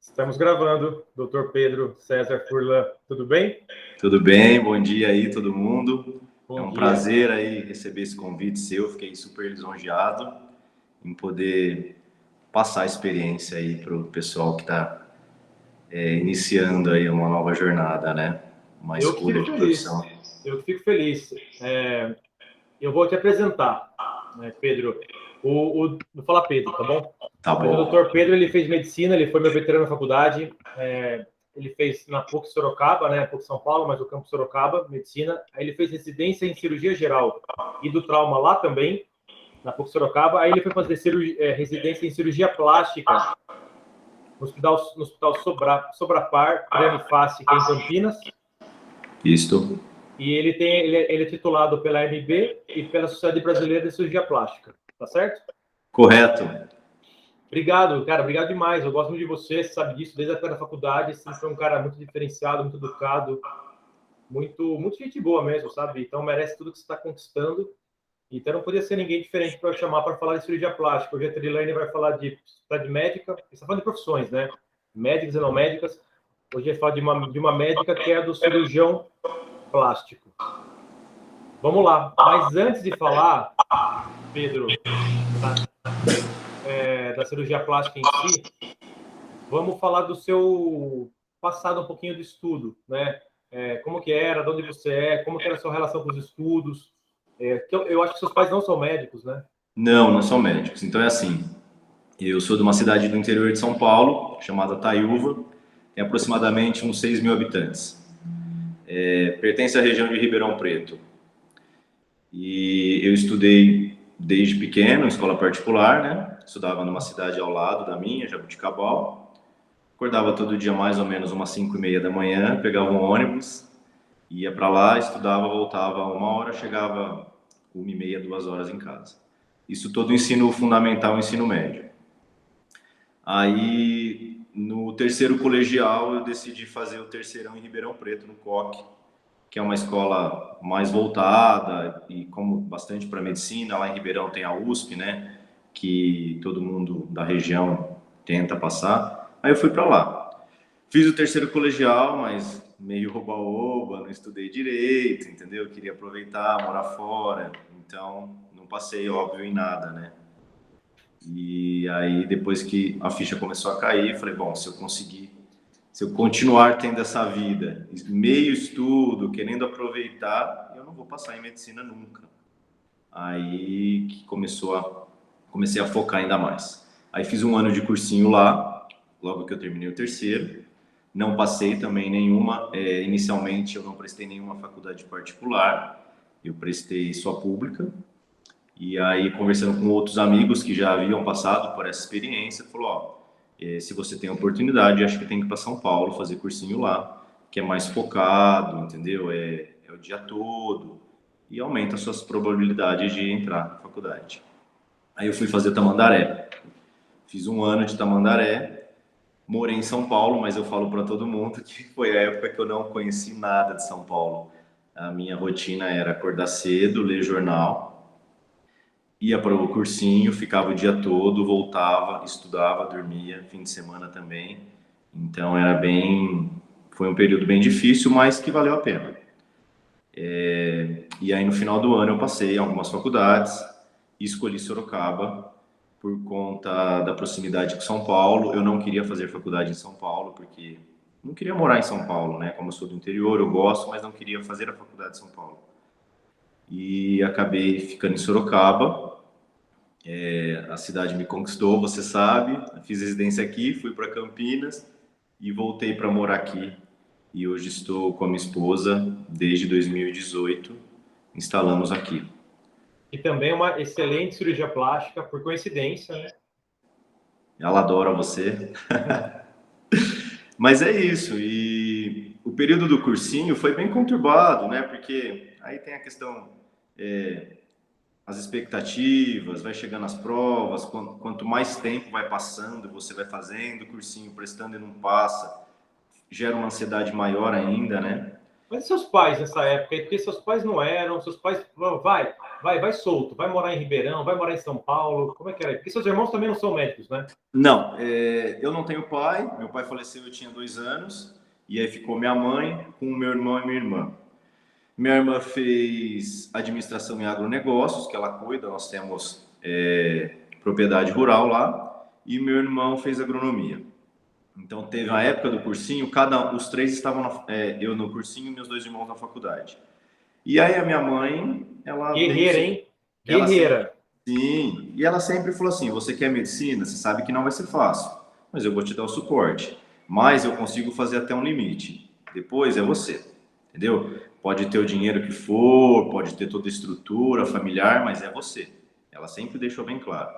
Estamos gravando. Doutor Pedro César Furlan, tudo bem? Tudo bem, bom dia aí todo mundo. Bom dia. Prazer aí receber esse convite seu, fiquei super lisonjeado em poder passar a experiência aí para o pessoal que está iniciando aí uma nova jornada, né? Uma escolha de profissão. Eu que fico feliz. Eu vou te apresentar, né, Pedro. Vou falar Pedro, tá bom? Tá Mas o bom. doutor Pedro, ele fez medicina, ele foi meu veterano na faculdade. Ele fez na PUC Sorocaba, né? PUC São Paulo, mas o campus Sorocaba, medicina. Aí ele fez residência em cirurgia geral e do trauma lá também, na PUC Sorocaba. Aí ele foi fazer residência em cirurgia plástica no hospital Sobrapar, Crânio-Face, que é em Campinas. Isto. E ele é titulado pela AMB e pela Sociedade Brasileira de Cirurgia Plástica, tá certo? Correto. Obrigado, cara, obrigado demais. Eu gosto muito de você, você sabe disso, desde a época da faculdade. Você foi um cara muito diferenciado, muito educado, muito gente boa mesmo, sabe? Então merece tudo que você está conquistando. Então não podia ser ninguém diferente para eu chamar para falar de cirurgia plástica. Hoje a Trilane vai falar de médica, você está falando de profissões, né? Médicas e não médicas. Hoje a gente fala de uma médica que é do cirurgião plástico. Vamos lá. Mas antes de falar, Pedro, da cirurgia plástica em si, vamos falar do seu passado um pouquinho de estudo, né? Como que era, de onde você é, como que era a sua relação com os estudos. Eu acho que seus pais não são médicos, né? Não são médicos. Então é assim, eu sou de uma cidade do interior de São Paulo, chamada Taiúva, tem aproximadamente uns 6 mil habitantes. Pertence à região de Ribeirão Preto. E eu estudei desde pequeno, em escola particular, né? Estudava numa cidade ao lado da minha, Jabuticabal. Acordava todo dia mais ou menos umas 5:30 da manhã, pegava um ônibus, ia para lá, estudava, voltava 1 hora, chegava 1:30, 2 horas em casa. Isso todo ensino fundamental, ensino médio. Aí, no terceiro colegial, eu decidi fazer o terceirão em Ribeirão Preto, no COC, que é uma escola mais voltada e como bastante para medicina. Lá em Ribeirão tem a USP, né, que todo mundo da região tenta passar. Aí eu fui para lá. Fiz o terceiro colegial, mas meio oba-oba, não estudei direito, entendeu? Queria aproveitar, morar fora, então não passei, óbvio, em nada, né? E aí, depois que a ficha começou a cair, falei, bom, se eu continuar tendo essa vida, meio estudo, querendo aproveitar, eu não vou passar em medicina nunca. Aí que comecei a focar ainda mais. Aí fiz um ano de cursinho lá, logo que eu terminei o terceiro. Não passei também nenhuma, inicialmente eu não prestei nenhuma faculdade particular, eu prestei só pública. E aí, conversando com outros amigos que já haviam passado por essa experiência, falou, se você tem oportunidade, acho que tem que ir para São Paulo fazer cursinho lá, que é mais focado, entendeu? É o dia todo e aumenta as suas probabilidades de entrar na faculdade. Aí eu fui fazer Tamandaré. Fiz um ano de Tamandaré, morei em São Paulo, mas eu falo para todo mundo que foi a época que eu não conheci nada de São Paulo. A minha rotina era acordar cedo, ler jornal, ia para o cursinho, ficava o dia todo, voltava, estudava, dormia, fim de semana também. Então foi um período bem difícil, mas que valeu a pena. E aí no final do ano eu passei em algumas faculdades e escolhi Sorocaba por conta da proximidade com São Paulo. Eu não queria fazer faculdade em São Paulo porque não queria morar em São Paulo, né? Como eu sou do interior, eu gosto, mas não queria fazer a faculdade em São Paulo. E acabei ficando em Sorocaba. A cidade me conquistou, você sabe. Fiz residência aqui, fui para Campinas e voltei para morar aqui. E hoje estou com a minha esposa desde 2018, instalamos aqui. E também uma excelente cirurgia plástica, por coincidência, né? Ela adora você. Mas é isso. E o período do cursinho foi bem conturbado, né? Porque aí tem a questão, as expectativas, vai chegando as provas, quanto mais tempo vai passando, você vai fazendo o cursinho, prestando e não passa, gera uma ansiedade maior ainda, né? Mas e seus pais nessa época? Porque seus pais não eram, seus pais, vai, vai solto, vai morar em Ribeirão, vai morar em São Paulo, como é que era? Porque seus irmãos também não são médicos, né? Não, eu não tenho pai, meu pai faleceu, eu tinha 2 anos, e aí ficou minha mãe com meu irmão e minha irmã. Minha irmã fez administração em agronegócios, que ela cuida, nós temos propriedade rural lá, e meu irmão fez agronomia. Então teve uma época do cursinho, os três estavam, eu no cursinho e meus 2 irmãos na faculdade. E aí a minha mãe, ela... Guerreira, hein? Ela Guerreira. sim, e ela sempre falou assim, você quer medicina? Você sabe que não vai ser fácil, mas eu vou te dar o suporte. Mas eu consigo fazer até um limite. Depois é você, entendeu? Pode ter o dinheiro que for, pode ter toda a estrutura familiar, mas é você. Ela sempre deixou bem claro.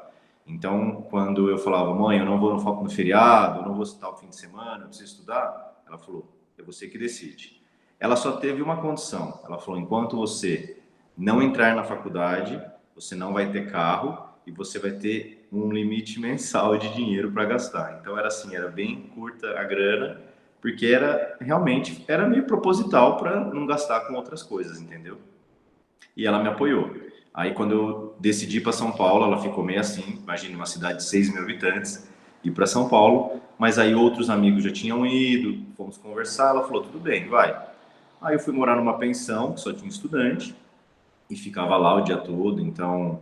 Então, quando eu falava, mãe, eu não vou no feriado, eu não vou citar o fim de semana, eu preciso estudar, ela falou, é você que decide. Ela só teve uma condição. Ela falou, enquanto você não entrar na faculdade, você não vai ter carro e você vai ter um limite mensal de dinheiro para gastar. Então era assim, era bem curta a grana, porque realmente era meio proposital para não gastar com outras coisas, entendeu? E ela me apoiou. Aí quando eu decidi ir para São Paulo, ela ficou meio assim, imagina uma cidade de 6 mil habitantes, ir para São Paulo, mas aí outros amigos já tinham ido, fomos conversar, ela falou, tudo bem, vai. Aí eu fui morar numa pensão, que só tinha estudante, e ficava lá o dia todo, então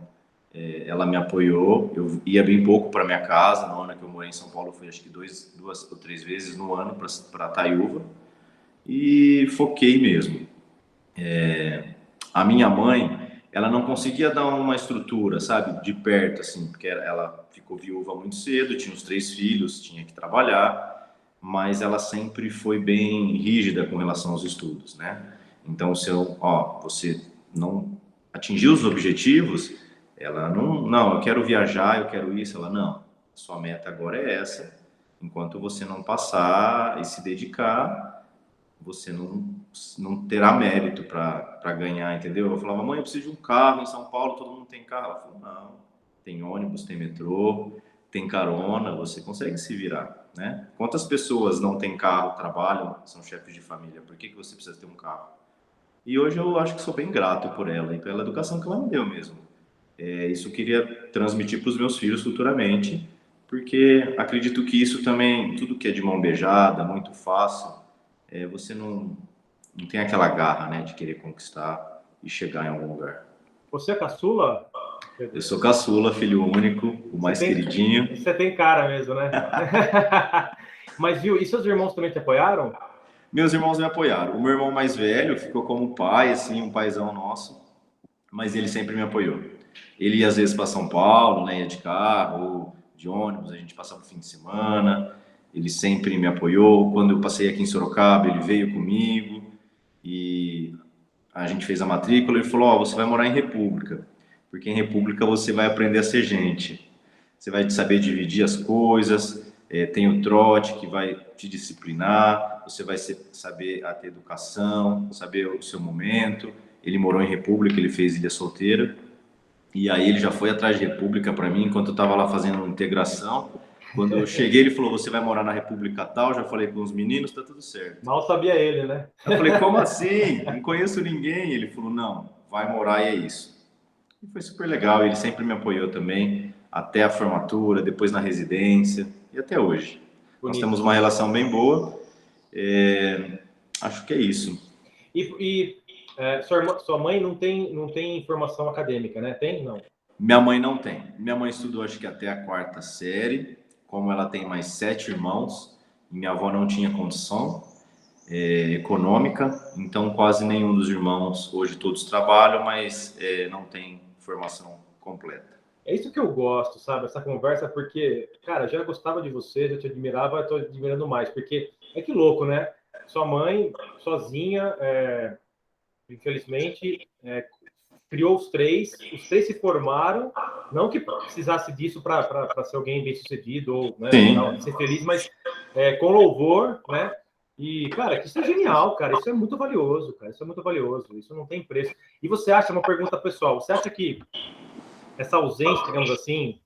ela me apoiou. Eu ia bem pouco para minha casa, no ano que eu morei em São Paulo, eu fui acho que 2 ou 3 vezes no ano para Taiúva, e foquei mesmo. A minha mãe, ela não conseguia dar uma estrutura, sabe, de perto, assim, porque ela ficou viúva muito cedo, tinha os 3 filhos, tinha que trabalhar, mas ela sempre foi bem rígida com relação aos estudos, né? Então, se você não atingiu os objetivos, ela não, eu quero viajar, eu quero isso, ela não, sua meta agora é essa, enquanto você não passar e se dedicar, você não terá mérito para ganhar, entendeu? Eu falava, mãe, eu preciso de um carro em São Paulo, todo mundo tem carro. Ela falou, não, tem ônibus, tem metrô, tem carona, você consegue se virar, né? Quantas pessoas não têm carro, trabalham, são chefes de família, por que você precisa ter um carro? E hoje eu acho que sou bem grato por ela e pela educação que ela me deu mesmo. Isso eu queria transmitir para os meus filhos futuramente, porque acredito que isso também, tudo que é de mão beijada, muito fácil, você não tem aquela garra, né, de querer conquistar e chegar em algum lugar. Você é caçula? Eu sou caçula, filho único, o mais queridinho. Você tem cara mesmo, né? Mas viu, e seus irmãos também te apoiaram? Meus irmãos me apoiaram. O meu irmão mais velho ficou como pai, assim, um paizão nosso, mas ele sempre me apoiou. Ele ia às vezes para São Paulo, né, ia de carro ou de ônibus, a gente passava o fim de semana. Ele sempre me apoiou. Quando eu passei aqui em Sorocaba, ele veio comigo e a gente fez a matrícula. Ele falou: você vai morar em República, porque em República você vai aprender a ser gente. Você vai saber dividir as coisas. Tem o trote que vai te disciplinar. Você vai saber a ter educação, saber o seu momento. Ele morou em República, ele fez Ilha Solteira. E aí ele já foi atrás de República para mim, enquanto eu estava lá fazendo integração. Quando eu cheguei, ele falou, você vai morar na República tal? Já falei com os meninos, tá tudo certo. Mal sabia ele, né? Eu falei, como assim? Não conheço ninguém. Ele falou, não, vai morar e é isso. E foi super legal, ele sempre me apoiou também, até a formatura, depois na residência e até hoje. Bonito. Nós temos uma relação bem boa, acho que é isso. Sua mãe não tem formação acadêmica, né? Tem? Não. Minha mãe não tem. Minha mãe estudou acho que até a 4ª série, como ela tem mais 7 irmãos, e minha avó não tinha condição econômica, então quase nenhum dos irmãos, hoje todos trabalham, mas não tem formação completa. É isso que eu gosto, sabe? Essa conversa, porque, cara, já gostava de você, já te admirava, estou admirando mais, porque que louco, né? Sua mãe, sozinha, infelizmente, criou os três se formaram, não que precisasse disso para ser alguém bem-sucedido ou, né, ser feliz, mas com louvor, né? E, cara, isso é genial, cara, isso é muito valioso, cara, isso é muito valioso, isso não tem preço. E você acha, uma pergunta pessoal, você acha que essa ausência, digamos assim,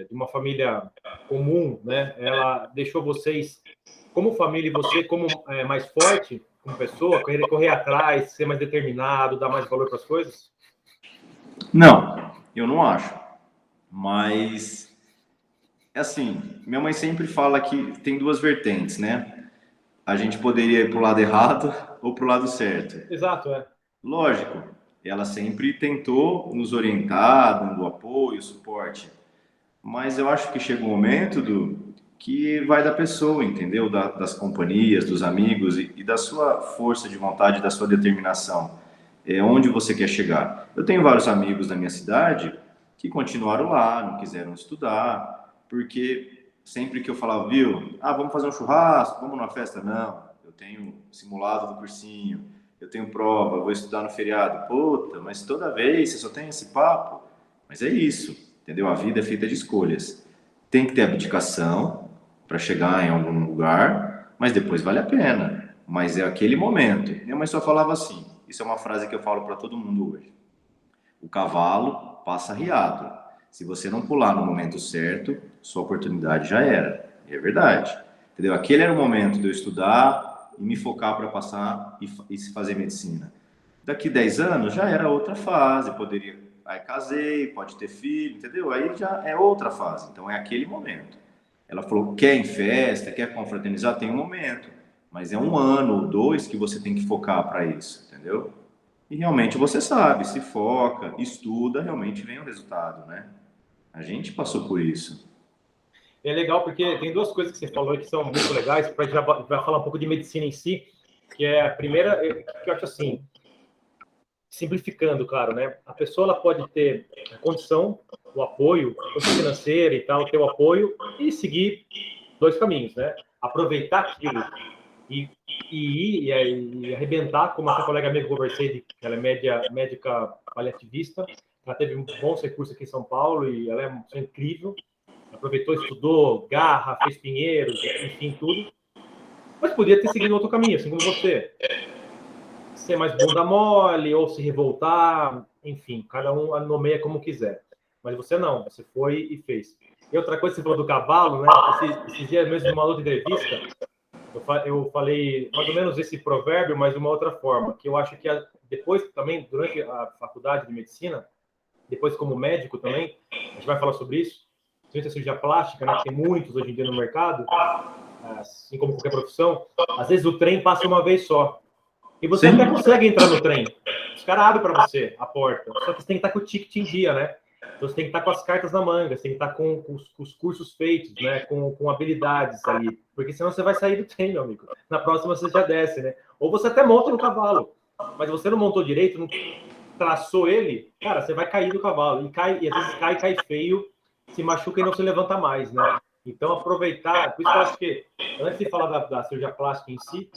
de uma família comum, né, ela deixou vocês, como família, e você como mais forte, como pessoa, correr atrás, ser mais determinado, dar mais valor para as coisas? Não, eu não acho. Mas, é assim, minha mãe sempre fala que tem duas vertentes, né? A gente poderia ir para o lado errado ou para o lado certo. Exato, é. Lógico, ela sempre tentou nos orientar, dando apoio, suporte. Mas eu acho que chega um momento que vai da pessoa, entendeu? Das companhias, dos amigos e da sua força de vontade, da sua determinação. É onde você quer chegar. Eu tenho vários amigos da minha cidade que continuaram lá, não quiseram estudar, porque sempre que eu falava, viu, vamos fazer um churrasco, vamos numa festa, não. Eu tenho simulado do cursinho, eu tenho prova, eu vou estudar no feriado. Puta, mas toda vez você só tem esse papo. Mas é isso, entendeu? A vida é feita de escolhas. Tem que ter abdicação para chegar em algum lugar, mas depois vale a pena. Mas é aquele momento. Minha mãe só falava assim. Isso é uma frase que eu falo para todo mundo hoje. O cavalo passa riado. Se você não pular no momento certo, sua oportunidade já era. E é verdade. Entendeu? Aquele era o momento de eu estudar e me focar para passar e fazer medicina. Daqui 10 anos já era outra fase, poderia. Aí casei, pode ter filho, entendeu? Aí já é outra fase. Então é aquele momento. Ela falou: quer em festa, quer confraternizar? Tem um momento. Mas é um ano ou dois que você tem que focar para isso, entendeu? E realmente você sabe, se foca, estuda, realmente vem o resultado, né? A gente passou por isso. É legal porque tem duas coisas que você falou que são muito legais, para já vai falar um pouco de medicina em si, que é a primeira, que eu acho assim, simplificando, claro, né? A pessoa ela pode ter a condição, o apoio, tanto financeiro e tal, ter o apoio e seguir dois caminhos, né? Aproveitar aquilo e arrebentar, como essa colega minha que eu conversei, ela é médica paliativista, ela teve bons recursos aqui em São Paulo e ela é uma pessoa incrível, aproveitou, estudou, garra, fez pinheiros, enfim, tudo, mas podia ter seguido outro caminho, assim como você, ser mais bunda mole ou se revoltar, enfim, cada um nomeia como quiser. Mas você não, você foi e fez. E outra coisa, você falou do cavalo, né? Esses dias mesmo, numa outra entrevista, eu falei mais ou menos esse provérbio, mas de uma outra forma, que eu acho que depois também, durante a faculdade de medicina, depois como médico também, a gente vai falar sobre isso, principalmente a cirurgia plástica, né, que tem muitos hoje em dia no mercado, assim como qualquer profissão, às vezes o trem passa uma vez só. E você Sim. até consegue entrar no trem. Os caras abrem para você a porta. Só que você tem que estar com o ticket em dia, né? Então você tem que estar com as cartas na manga, você tem que estar com os cursos feitos, né? Com habilidades ali. Porque senão você vai sair do trem, meu amigo. Na próxima você já desce, né? Ou você até monta no cavalo. Mas você não montou direito, não traçou ele, cara, você vai cair do cavalo. E às vezes cai feio, se machuca e não se levanta mais, né? Então aproveitar. Por isso que eu acho que, antes de falar da cirurgia plástica em si,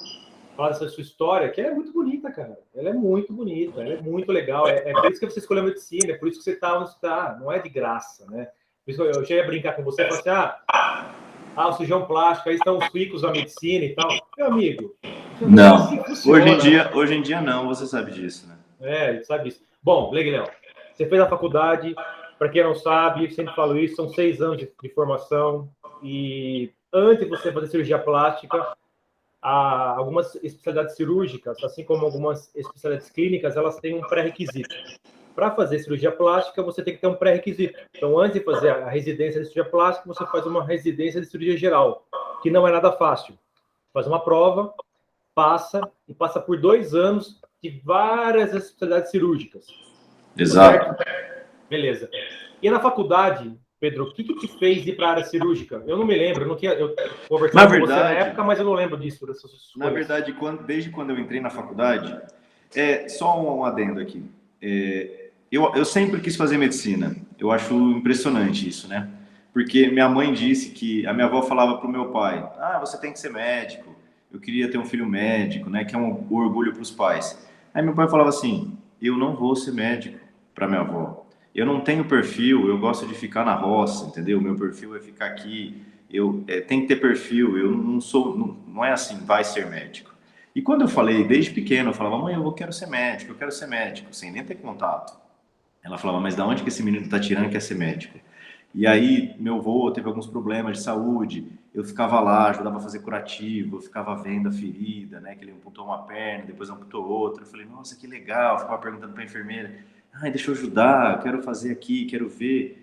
falar dessa sua história, que ela é muito bonita, cara. Ela é muito bonita, ela é muito legal. É por isso que você escolheu a medicina, é por isso que você está onde está. Não é de graça, né? Por isso que eu já ia brincar com você e falar assim: o cirurgião plástico, aí estão os ricos da medicina e tal. Meu amigo, não é assim Não. que funciona, né? Hoje em dia não, você sabe disso, né? Sabe isso. Bom, Leguilhão, você fez a faculdade, para quem não sabe, sempre falo isso, são 6 anos de formação, e antes de você fazer cirurgia plástica, algumas especialidades cirúrgicas, assim como algumas especialidades clínicas, elas têm um pré-requisito. Para fazer cirurgia plástica, você tem que ter um pré-requisito. Então, antes de fazer a residência de cirurgia plástica, você faz uma residência de cirurgia geral, que não é nada fácil. Faz uma prova, passa por 2 anos de várias especialidades cirúrgicas. Exato. Certo? Beleza. E na faculdade, Pedro, o que te fez ir para a área cirúrgica? Eu não me lembro, eu Na conversava com você na verdade, época, mas eu não lembro disso, dessas na escolhas. verdade, desde quando eu entrei na faculdade, só um adendo aqui. Eu sempre quis fazer medicina. Eu acho impressionante isso, né? Porque minha mãe disse que a minha avó falava para o meu pai: você tem que ser médico. Eu queria ter um filho médico, né? Que é um orgulho para os pais. Aí meu pai falava assim: eu não vou ser médico para minha avó. Eu não tenho perfil. Eu gosto de ficar na roça, entendeu? Meu perfil é ficar aqui. Tem que ter perfil. Eu não sou, não é assim, vai ser médico. E quando eu falei, desde pequeno, eu falava: mãe, eu quero ser médico, eu quero ser médico, sem nem ter contato. Ela falava: mas da onde que esse menino está tirando que quer ser médico? E aí, meu avô teve alguns problemas de saúde, eu ficava lá, ajudava a fazer curativo, eu ficava vendo a ferida, né, que ele amputou uma perna, depois amputou outra. Eu falei: nossa, que legal, eu ficava perguntando para a enfermeira: Ai, deixa eu ajudar, eu quero fazer aqui, quero ver.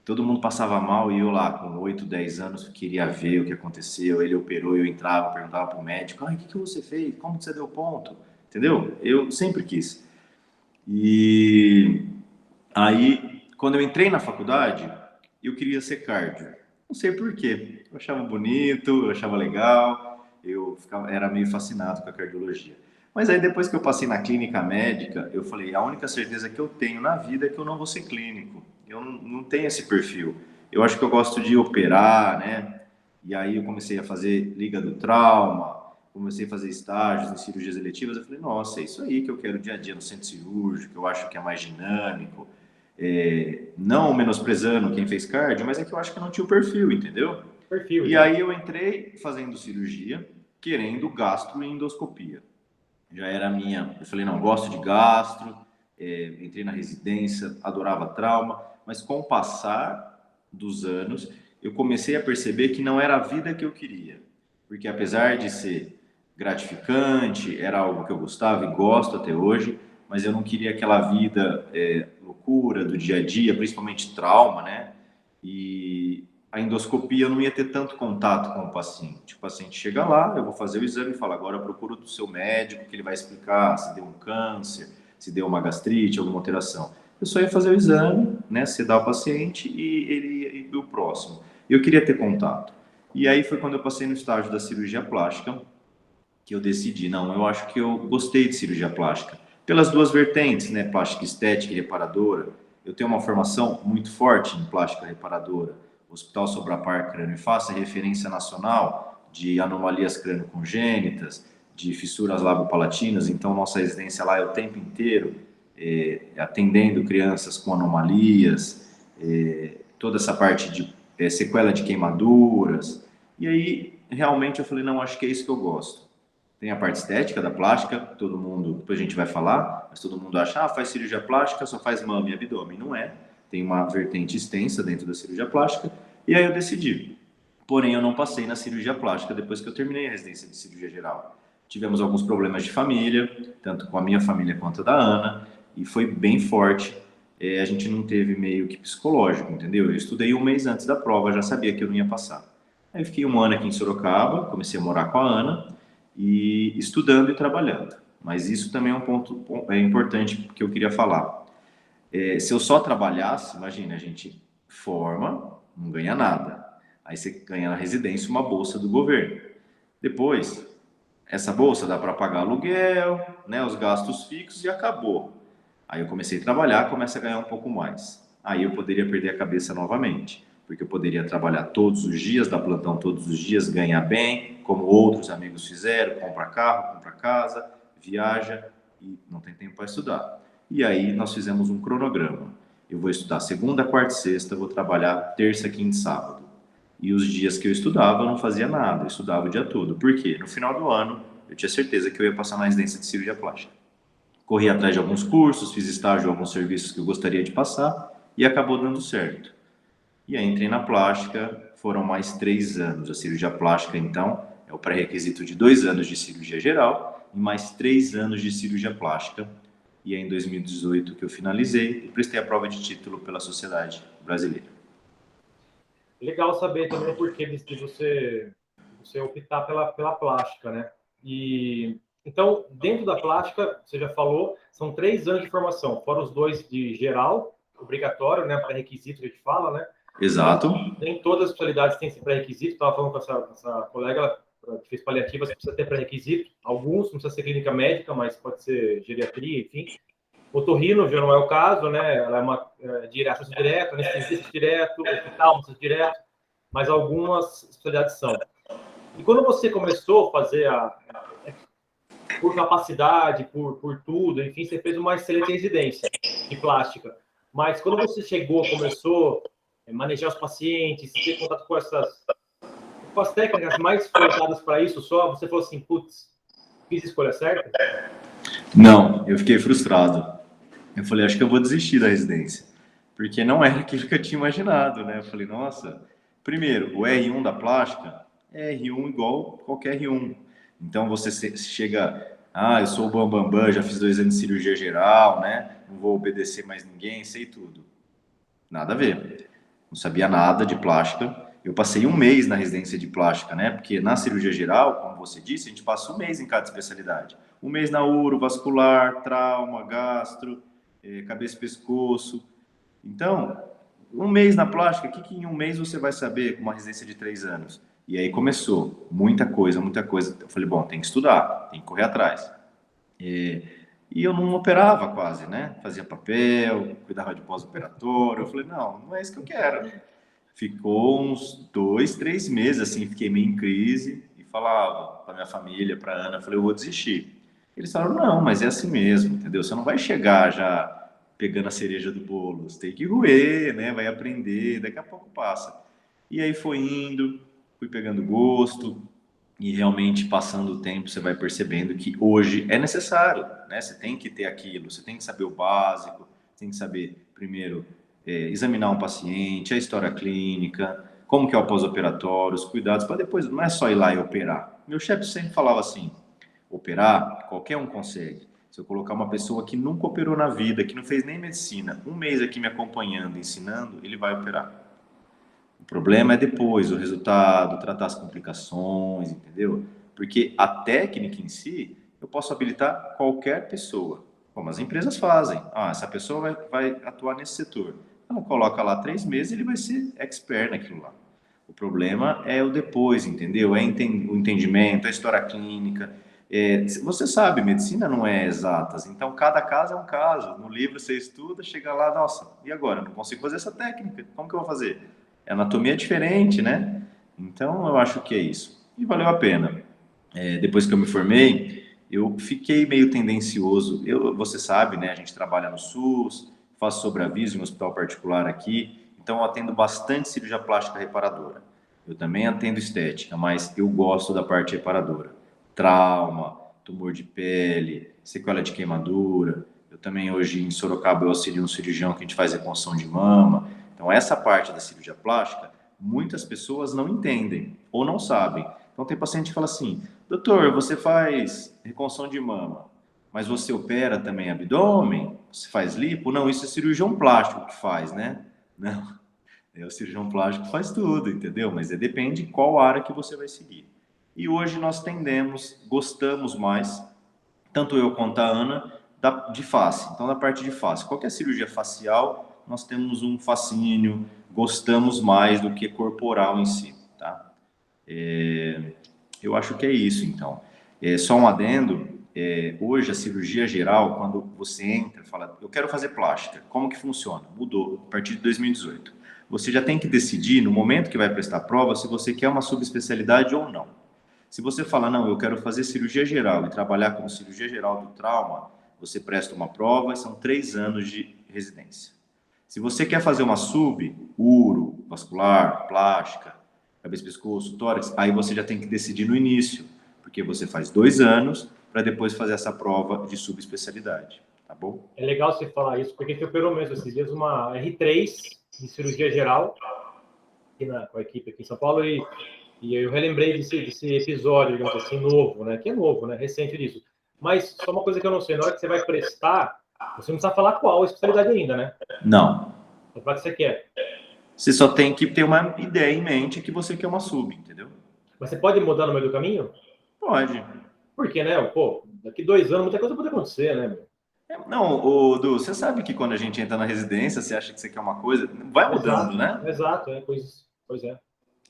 Todo mundo passava mal e eu lá, com 8, 10 anos, queria ver o que aconteceu. Ele operou, eu entrava, perguntava pro médico, ai, o que você fez? Como que você deu ponto? Entendeu? Eu sempre quis. E aí, quando eu entrei na faculdade, eu queria ser cardio. Não sei por quê. Eu achava bonito, eu achava legal, era meio fascinado com a cardiologia. Mas aí depois que eu passei na clínica médica, eu falei, a única certeza que eu tenho na vida é que eu não vou ser clínico. Eu não tenho esse perfil. Eu acho que eu gosto de operar, né? E aí eu comecei a fazer liga do trauma, comecei a fazer estágios em cirurgias eletivas. Eu falei, nossa, é isso aí que eu quero dia a dia no centro cirúrgico, eu acho que é mais dinâmico. Não menosprezando quem fez cardio, mas é que eu acho que não tinha o perfil, entendeu? Perfil, E já. aí eu entrei fazendo cirurgia, querendo gastro e endoscopia. Já era a minha. Eu falei, não, gosto de gastro, entrei na residência, adorava trauma, mas com o passar dos anos, eu comecei a perceber que não era a vida que eu queria. Porque apesar de ser gratificante, era algo que eu gostava e gosto até hoje, mas eu não queria aquela vida loucura do dia a dia, principalmente trauma, né? E a endoscopia eu não ia ter tanto contato com o paciente. O paciente chega lá, eu vou fazer o exame e falo, agora procura do seu médico, que ele vai explicar se deu um câncer, se deu uma gastrite, alguma alteração. Eu só ia fazer o exame, né, sedar o paciente e ele e o próximo. Eu queria ter contato. E aí foi quando eu passei no estágio da cirurgia plástica, que eu decidi, não, eu acho que eu gostei de cirurgia plástica. Pelas duas vertentes, né, plástica estética e reparadora. Eu tenho uma formação muito forte em plástica reparadora. O Hospital Sobrapar Crânio e Face é referência nacional de anomalias crânio-congênitas, de fissuras labopalatinas, então nossa residência lá é o tempo inteiro atendendo crianças com anomalias, toda essa parte de sequela de queimaduras. E aí, realmente, eu falei, não, acho que é isso que eu gosto. Tem a parte estética da plástica, todo mundo, depois a gente vai falar, mas todo mundo acha, faz cirurgia plástica, só faz mama e abdômen. Não é. Tem uma vertente extensa dentro da cirurgia plástica. E aí eu decidi. Porém, eu não passei na cirurgia plástica depois que eu terminei a residência de cirurgia geral. Tivemos alguns problemas de família, tanto com a minha família quanto a da Ana, e foi bem forte. A gente não teve meio que psicológico, entendeu? Eu estudei um mês antes da prova, já sabia que eu não ia passar. Aí eu fiquei um ano aqui em Sorocaba, comecei a morar com a Ana, e estudando e trabalhando. Mas isso também é um ponto importante que eu queria falar. Se eu só trabalhasse, imagina, a gente forma, não ganha nada. Aí você ganha na residência uma bolsa do governo. Depois, essa bolsa dá para pagar aluguel, né, os gastos fixos e acabou. Aí eu comecei a trabalhar, começa a ganhar um pouco mais. Aí eu poderia perder a cabeça novamente, porque eu poderia trabalhar todos os dias, dar plantão todos os dias, ganhar bem, como outros amigos fizeram, compra carro, compra casa, viaja e não tem tempo para estudar. E aí nós fizemos um cronograma. Eu vou estudar segunda, quarta e sexta, vou trabalhar terça, quinta e sábado. E os dias que eu estudava, eu não fazia nada, eu estudava o dia todo. Por quê? No final do ano, eu tinha certeza que eu ia passar na residência de cirurgia plástica. Corri atrás de alguns cursos, fiz estágio em alguns serviços que eu gostaria de passar e acabou dando certo. E aí entrei na plástica, foram mais 3 anos. A cirurgia plástica, então, é o pré-requisito de 2 anos de cirurgia geral e mais 3 anos de cirurgia plástica. E é em 2018 que eu finalizei e prestei a prova de título pela Sociedade Brasileira. Legal saber também o porquê de você optar pela plástica, né? E então, dentro da plástica, você já falou, são 3 anos de formação, fora os 2 de geral, obrigatório, né? Pré-requisito que a gente fala, né? Exato. Nem todas as especialidades têm esse pré-requisito. Estava falando com essa colega, ela fez paliativas, precisa ter pré-requisito. Alguns não precisa ser clínica médica, mas pode ser geriatria, enfim. Otorrino já não é o caso, né? Ela é uma acesso direto, anestesista direto, oftalmologista direto, mas algumas especialidades são. E quando você começou a fazer por capacidade, por tudo, enfim, você fez uma excelente residência de plástica. Mas quando você começou a manejar os pacientes, ter contato com as técnicas mais voltadas para isso só, você falou assim, putz, fiz a escolha certa? Não, eu fiquei frustrado. Eu falei, acho que eu vou desistir da residência. Porque não era aquilo que eu tinha imaginado, né? Eu falei, nossa, primeiro, o R1 da plástica é R1 igual qualquer R1. Então você chega, eu sou o bambambam, já fiz 2 anos de cirurgia geral, né? não vou obedecer mais ninguém, sei tudo. Nada a ver. Não sabia nada de plástica. Eu passei um mês na residência de plástica, né? Porque na cirurgia geral, como você disse, a gente passa um mês em cada especialidade. Um mês na uro, vascular, trauma, gastro, cabeça e pescoço. Então, um mês na plástica, o que em um mês você vai saber com uma residência de 3 anos? E aí começou, muita coisa, muita coisa. Eu falei, bom, tem que estudar, tem que correr atrás. E eu não operava quase, né? Fazia papel, cuidava de pós-operatório. Eu falei, não é isso que eu quero. Ficou uns 2, 3 meses, assim, fiquei meio em crise e falava para minha família, para Ana, falei, eu vou desistir. Eles falaram, não, mas é assim mesmo, entendeu? Você não vai chegar já pegando a cereja do bolo, você tem que roer, né? Vai aprender, daqui a pouco passa. E aí foi indo, fui pegando gosto e realmente passando o tempo você vai percebendo que hoje é necessário, né? Você tem que ter aquilo, você tem que saber o básico, tem que saber primeiro examinar um paciente, a história clínica, como que é o pós-operatório, os cuidados, para depois, não é só ir lá e operar. Meu chefe sempre falava assim, operar, qualquer um consegue. Se eu colocar uma pessoa que nunca operou na vida, que não fez nem medicina, um mês aqui me acompanhando, ensinando, ele vai operar. O problema é depois, o resultado, tratar as complicações, entendeu? Porque a técnica em si, eu posso habilitar qualquer pessoa, como as empresas fazem. Essa pessoa vai atuar nesse setor. Ela coloca lá 3 meses, ele vai ser expert naquilo lá. O problema é o depois, entendeu? É o entendimento, a história clínica. Você sabe, medicina não é exatas, então cada caso é um caso. No livro você estuda, chega lá, nossa, e agora? Não consigo fazer essa técnica, como que eu vou fazer? A anatomia é diferente, né? Então eu acho que é isso. E valeu a pena. Depois que eu me formei, eu fiquei meio tendencioso. Você sabe, né? A gente trabalha no SUS, faço sobreaviso em um hospital particular aqui, então eu atendo bastante cirurgia plástica reparadora. Eu também atendo estética, mas eu gosto da parte reparadora. Trauma, tumor de pele, sequela de queimadura. Eu também hoje em Sorocaba eu auxilio um cirurgião que a gente faz reconstrução de mama. Então essa parte da cirurgia plástica, muitas pessoas não entendem ou não sabem. Então tem paciente que fala assim, doutor, você faz reconstrução de mama, mas você opera também abdômen? Você faz lipo? Não, isso é cirurgião plástico que faz, né? Não, o cirurgião plástico que faz tudo, entendeu? Mas depende qual área que você vai seguir. E hoje nós gostamos mais, tanto eu quanto a Ana, de face. Então, da parte de face. Qualquer cirurgia facial, nós temos um fascínio, gostamos mais do que corporal em si, tá? Eu acho que é isso, então. Só um adendo, hoje a cirurgia geral, quando você entra, fala, eu quero fazer plástica, como que funciona? Mudou a partir de 2018. Você já tem que decidir, no momento que vai prestar prova, se você quer uma subespecialidade ou não. Se você fala, não, eu quero fazer cirurgia geral e trabalhar como cirurgia geral do trauma, você presta uma prova e são 3 anos de residência. Se você quer fazer uma sub, uro, vascular, plástica, cabeça, pescoço, tórax, aí você já tem que decidir no início, porque você faz 2 anos para depois fazer essa prova de subespecialidade, tá bom? É legal você falar isso, porque a gente operou mesmo esses dias uma R3 de cirurgia geral aqui com a equipe aqui em São Paulo e eu relembrei desse episódio, digamos assim, novo, né? Que é novo, né? Recente disso. Mas só uma coisa que eu não sei, na hora que você vai prestar, você não precisa falar qual especialidade ainda, né? Não. Só para que você quer. Você só tem que ter uma ideia em mente que você quer uma sub, entendeu? Mas você pode mudar no meio do caminho? Pode. Por quê, né? Pô, daqui 2 anos muita coisa pode acontecer, né? Não, Du, você sabe que quando a gente entra na residência, você acha que você quer uma coisa, vai mudando, né? Exato, pois é.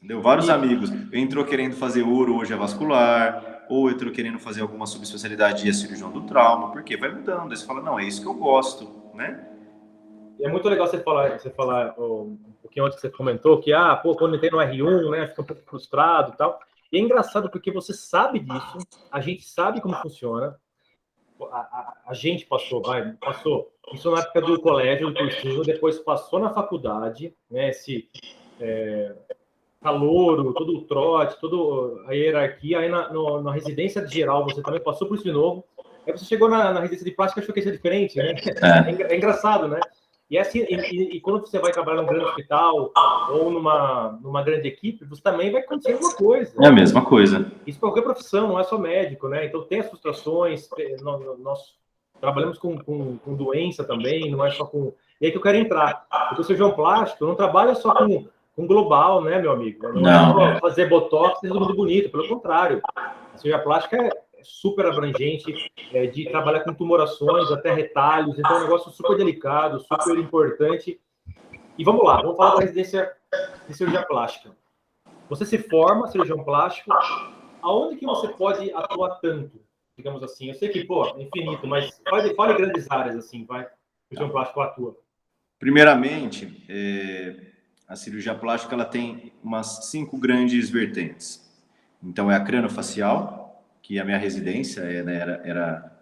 Deu vários amigos. Entrou querendo fazer uro, hoje é vascular, ou entrou querendo fazer alguma subespecialidade e é cirurgião do trauma, porque vai mudando. Aí você fala, não, é isso que eu gosto, né? E é muito legal você falar um pouquinho antes que você comentou que, quando entrei no R1, né, fica um pouco frustrado e tal. E é engraçado porque você sabe disso, a gente sabe como funciona, a gente passou isso na época do colégio, do cursinho, depois passou na faculdade, né, esse calouro, todo o trote, toda a hierarquia, aí na residência geral você também passou por isso de novo, aí você chegou na residência de plástica e achou que ia ser diferente, né? É engraçado, né? E assim, e quando você vai trabalhar num grande hospital ou numa grande equipe, você também vai acontecer uma coisa. É a mesma coisa. Isso para qualquer profissão, não é só médico, né? Então tem as frustrações, trabalhamos com doença também, não é só com... E aí que eu quero entrar. Porque o cirurgião plástico não trabalha só com global, né, meu amigo? Não é só fazer botox e todo mundo bonito, pelo contrário. A cirurgia plástica é super abrangente, de trabalhar com tumorações, até retalhos, então é um negócio super delicado, super importante. E vamos lá, vamos falar da residência de cirurgia plástica. Você se forma cirurgião plástico, aonde que você pode atuar tanto, digamos assim? Eu sei que, pô, é infinito, mas fale grandes áreas, assim, vai, o cirurgião plástico atua. Primeiramente, a cirurgia plástica ela tem umas 5 grandes vertentes. Então, é a crâniofacial, que a minha residência era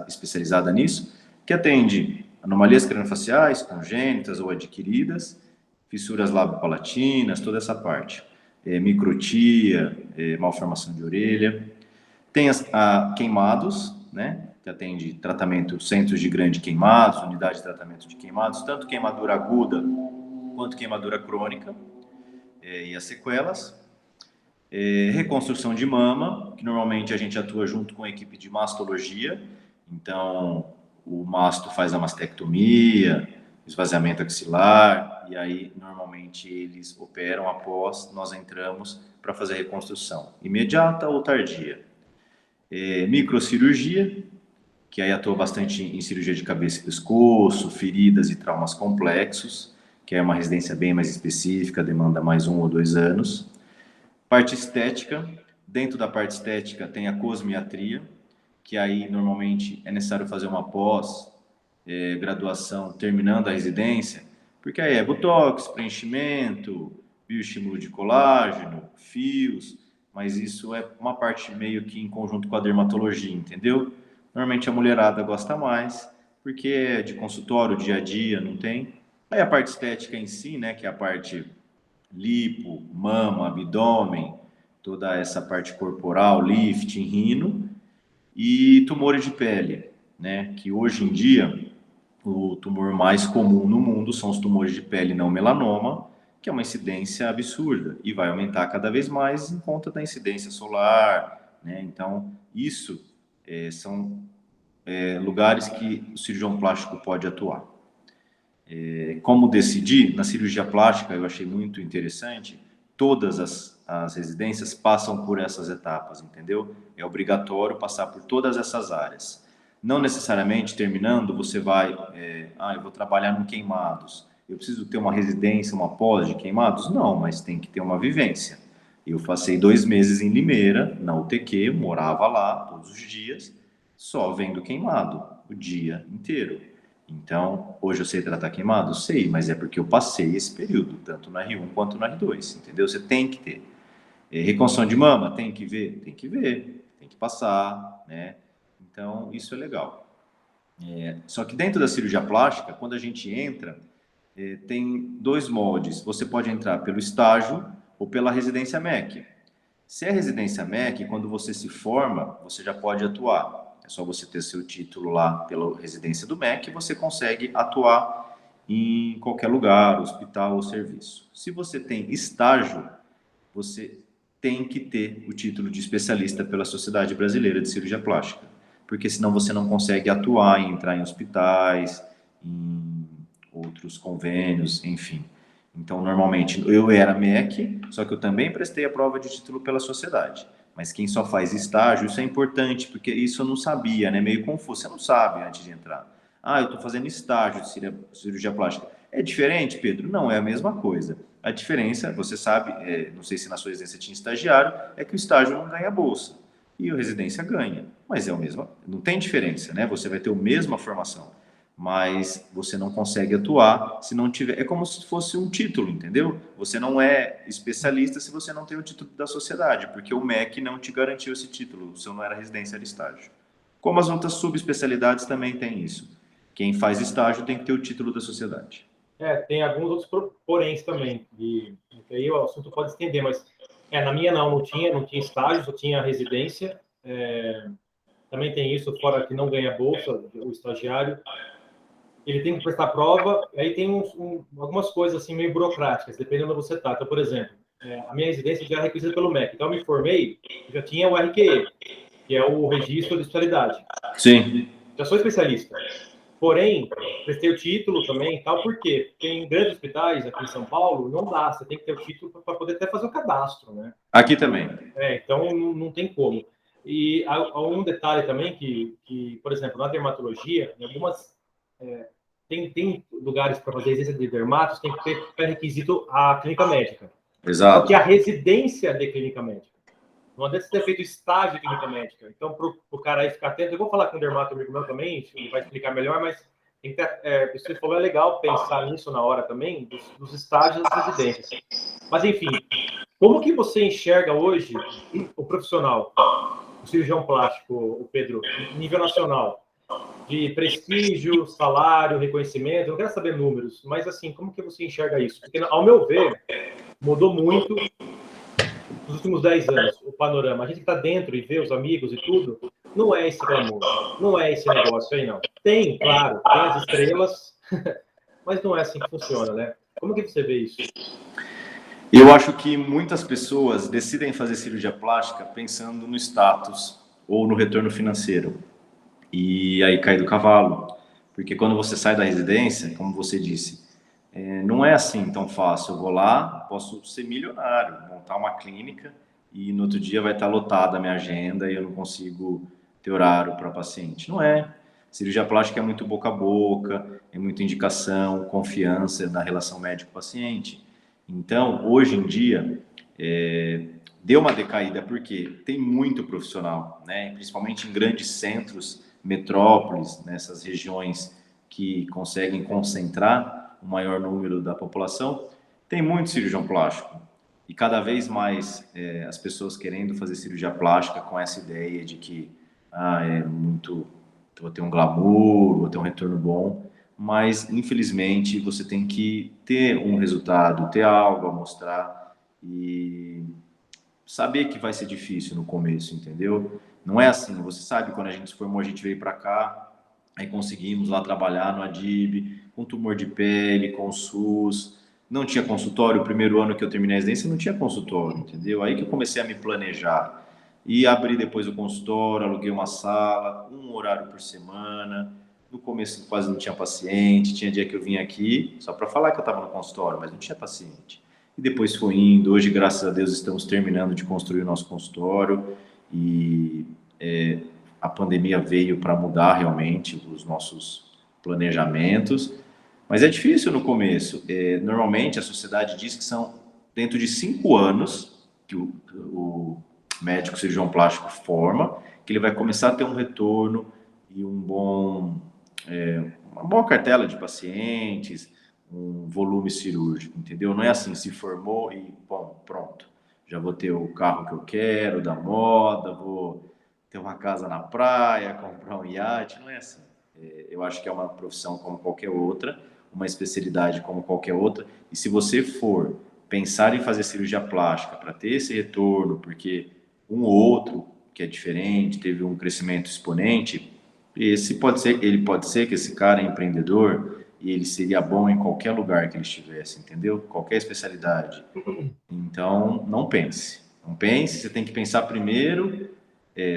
especializada nisso, que atende anomalias crâniofaciais, congênitas ou adquiridas, fissuras labiopalatinas, toda essa parte. Microtia, malformação de orelha. Tem queimados, né? Que atende tratamento, centros de grande queimados, unidade de tratamento de queimados, tanto queimadura aguda quanto queimadura crônica, e as sequelas. Reconstrução de mama, que normalmente a gente atua junto com a equipe de mastologia. Então, o masto faz a mastectomia, esvaziamento axilar, e aí normalmente eles operam após nós entramos para fazer a reconstrução, imediata ou tardia. Microcirurgia, que aí atua bastante em cirurgia de cabeça e pescoço, feridas e traumas complexos, que é uma residência bem mais específica, demanda mais 1 ou 2 anos. Parte estética, dentro da parte estética tem a cosmiatria, que aí normalmente é necessário fazer uma pós-graduação terminando a residência, porque aí é botox, preenchimento, bioestímulo de colágeno, fios, mas isso é uma parte meio que em conjunto com a dermatologia, entendeu? Normalmente a mulherada gosta mais, porque é de consultório, dia a dia, não tem. Aí a parte estética em si, né, que é a parte lipo, mama, abdômen, toda essa parte corporal, lifting, rino, e tumores de pele, né, que hoje em dia o tumor mais comum no mundo são os tumores de pele não melanoma, que é uma incidência absurda e vai aumentar cada vez mais em conta da incidência solar, né? Então, isso são lugares que o cirurgião plástico pode atuar. Como decidir, na cirurgia plástica, eu achei muito interessante, todas as residências passam por essas etapas, entendeu? É obrigatório passar por todas essas áreas. Não necessariamente, terminando, você vai, eu vou trabalhar no queimados. Eu preciso ter uma residência, uma pós de queimados? Não, mas tem que ter uma vivência. Eu passei 2 meses em Limeira, na UTQ, morava lá todos os dias, só vendo queimado, o dia inteiro. Então, hoje eu sei tratar queimado? Sei, mas é porque eu passei esse período, tanto no R1 quanto no R2, entendeu? Você tem que ter. Reconstrução de mama? Tem que ver? Tem que ver, tem que passar, né? Então, isso é legal. Só que dentro da cirurgia plástica, quando a gente entra, tem 2 moldes. Você pode entrar pelo estágio ou pela residência MEC. Se é residência MEC, quando você se forma, você já pode atuar. É só você ter seu título lá pela residência do MEC, você consegue atuar em qualquer lugar, hospital ou serviço. Se você tem estágio, você tem que ter o título de especialista pela Sociedade Brasileira de Cirurgia Plástica, porque senão você não consegue atuar e entrar em hospitais, em outros convênios, enfim. Então, normalmente, eu era MEC, só que eu também prestei a prova de título pela sociedade. Mas quem só faz estágio, isso é importante, porque isso eu não sabia, né? Meio confuso. Você não sabe antes de entrar. Eu estou fazendo estágio de cirurgia plástica. É diferente, Pedro? Não, é a mesma coisa. A diferença, você sabe, não sei se na sua residência tinha estagiário, é que o estágio não ganha bolsa. E a residência ganha. Mas é o mesmo, não tem diferença, né? Você vai ter a mesma formação, mas você não consegue atuar se não tiver. É como se fosse um título, entendeu? Você não é especialista se você não tem o título da sociedade, porque o MEC não te garantiu esse título, o seu não era residência, era estágio. Como as outras subespecialidades também tem isso. Quem faz estágio tem que ter o título da sociedade. Tem alguns outros poréns também, e aí o assunto pode estender, mas na minha não tinha estágio, só tinha residência. Também tem isso, fora que não ganha bolsa, o estagiário. Ele tem que prestar prova, aí tem algumas coisas assim meio burocráticas, dependendo de onde você está. Então, por exemplo, a minha residência já é requisita pelo MEC. Então, eu me formei, já tinha o RQE, que é o registro de especialidade. Sim. já sou especialista. Porém, prestei o título também e tal, por quê? Porque em grandes hospitais aqui em São Paulo não dá, você tem que ter o título para poder até fazer o cadastro, né? Aqui também. Então não tem como. E há um detalhe também por exemplo, na dermatologia, em algumas tem lugares para fazer residência de dermatos, tem que ter pré-requisito a clínica médica. Só Exato. que a residência de clínica médica. Não adianta você ter feito estágio de clínica médica. Então, para o cara aí ficar atento, eu vou falar com o dermato amigo meu também, ele vai explicar melhor, mas tem que ter, você falou, é legal pensar nisso na hora também, dos estágios das residências. Mas, enfim, como que você enxerga hoje o profissional, o cirurgião plástico, o Pedro, nível nacional? De prestígio, salário, reconhecimento, eu não quero saber números, mas assim, como que você enxerga isso? Porque, ao meu ver, mudou muito nos últimos 10 anos o panorama. A gente que está dentro e vê os amigos e tudo, não é esse glamour, não é esse negócio aí, não. Tem, claro, tem as estrelas, mas não é assim que funciona, né? Como que você vê isso? Eu acho que muitas pessoas decidem fazer cirurgia plástica pensando no status ou no retorno financeiro. E aí cai do cavalo. Porque quando você sai da residência, como você disse, não é assim tão fácil. Eu vou lá, posso ser milionário, montar uma clínica e no outro dia vai estar lotada a minha agenda e eu não consigo ter horário para paciente. Não é. Cirurgia plástica é muito boca a boca, é muita indicação, confiança na relação médico-paciente. Então, hoje em dia, deu uma decaída porque tem muito profissional, né? Principalmente em grandes centros, metrópoles, nessas regiões que conseguem concentrar o maior número da população, tem muito cirurgião plástico. E cada vez mais as pessoas querendo fazer cirurgia plástica com essa ideia de que é muito, vou ter um glamour, vou ter um retorno bom, mas infelizmente você tem que ter um resultado, ter algo a mostrar e saber que vai ser difícil no começo, entendeu? Não é assim, você sabe, quando a gente se formou, a gente veio para cá, aí conseguimos lá trabalhar no Adib, com tumor de pele, com SUS, não tinha consultório, o primeiro ano que eu terminei a residência não tinha consultório, entendeu? Aí que eu comecei a me planejar. E abri depois o consultório, aluguei uma sala, um horário por semana. No começo quase não tinha paciente, tinha dia que eu vinha aqui só para falar que eu estava no consultório, mas não tinha paciente. E depois foi indo. Hoje, graças a Deus, estamos terminando de construir o nosso consultório e a pandemia veio para mudar realmente os nossos planejamentos. Mas é difícil no começo. Normalmente, a sociedade diz que são dentro de 5 anos que o médico cirurgião plástico forma, que ele vai começar a ter um retorno e uma boa cartela de pacientes, um volume cirúrgico, entendeu? Não é assim, se formou e, bom, pronto. Já vou ter o carro que eu quero, da moda, vou ter uma casa na praia, comprar um iate, não é assim. Eu acho que é uma profissão como qualquer outra, uma especialidade como qualquer outra, e se você for pensar em fazer cirurgia plástica para ter esse retorno, porque um ou outro que é diferente, teve um crescimento exponente, ele pode ser que esse cara é empreendedor e ele seria bom em qualquer lugar que ele estivesse, entendeu? Qualquer especialidade. Então, não pense. Não pense, você tem que pensar primeiro,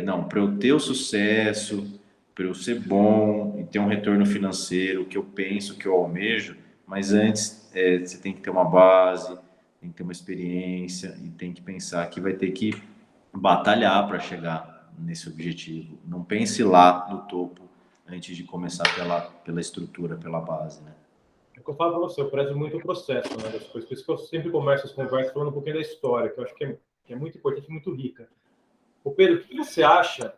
não, para eu ter o sucesso, para eu ser bom e ter um retorno financeiro, que eu penso, que eu almejo, mas antes você tem que ter uma base, tem que ter uma experiência e tem que pensar que vai ter que batalhar para chegar nesse objetivo. Não pense lá no topo antes de começar pela estrutura, pela base, né? É o que eu falo para você, eu prezo muito o processo, né, das coisas. Por isso que eu sempre começo as conversas falando um pouquinho da história, que eu acho que é muito importante e muito rica. Ô Pedro, o que você acha